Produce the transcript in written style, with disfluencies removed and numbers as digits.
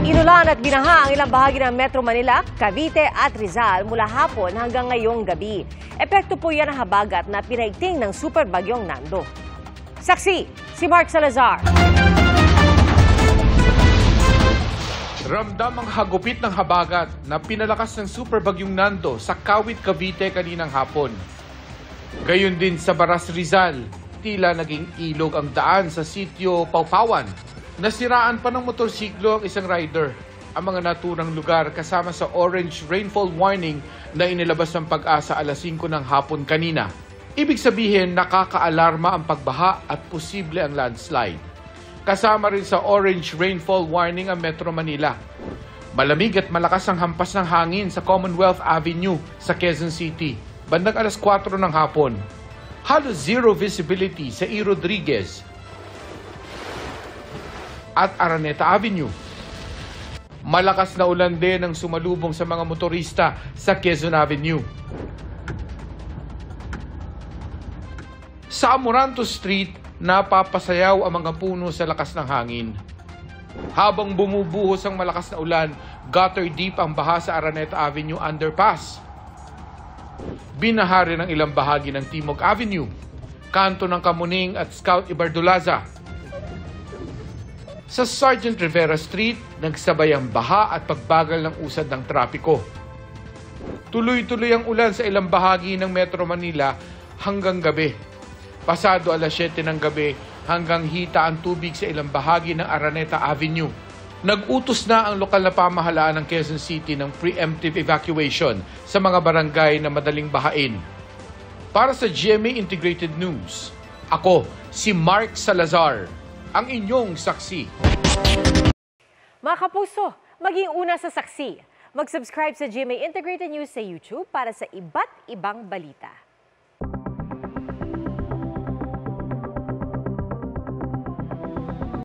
Inulan at binaha ang ilang bahagi ng Metro Manila, Cavite at Rizal mula hapon hanggang ngayong gabi. Epekto po yan ng habagat na pinaigting ng super bagyong Nando. Saksi, si Mark Salazar. Ramdam ang hagupit ng habagat na pinalakas ng super bagyong Nando sa Kawit, Cavite kaninang hapon. Gayon din sa Baras, Rizal, tila naging ilog ang daan sa sitio Paupawan. Nasiraan pa ng motorsiklo ang isang rider. Ang mga naturang lugar kasama sa orange rainfall warning na inilabas ng Pag-asa alas 5 ng hapon kanina. Ibig sabihin, nakakaalarma ang pagbaha at posible ang landslide. Kasama rin sa orange rainfall warning ang Metro Manila. Malamig at malakas ang hampas ng hangin sa Commonwealth Avenue sa Quezon City. Bandang alas 4 ng hapon. Halos zero visibility sa E. Rodriguez at Araneta Avenue. Malakas na ulan din ang sumalubong sa mga motorista sa Quezon Avenue. Sa Amoranto Street, napapasayaw ang mga puno sa lakas ng hangin. Habang bumubuhos ang malakas na ulan, gutter deep ang baha sa Araneta Avenue underpass. Binaha rin ang ilang bahagi ng Timog Avenue, kanto ng Kamuning at Scout Ibardulaza. Sa Sergeant Rivera Street, nagsabay ang baha at pagbagal ng usad ng trapiko. Tuloy-tuloy ang ulan sa ilang bahagi ng Metro Manila hanggang gabi. Pasado alas 7 ng gabi hanggang hita ang tubig sa ilang bahagi ng Araneta Avenue. Nag-utos na ang lokal na pamahalaan ng Quezon City ng preemptive evacuation sa mga barangay na madaling bahain. Para sa GMA Integrated News, ako si Mark Salazar, ang inyong saksi. Mga kapuso, maging una sa saksi. Mag-subscribe sa GMA Integrated News sa YouTube para sa iba't ibang balita.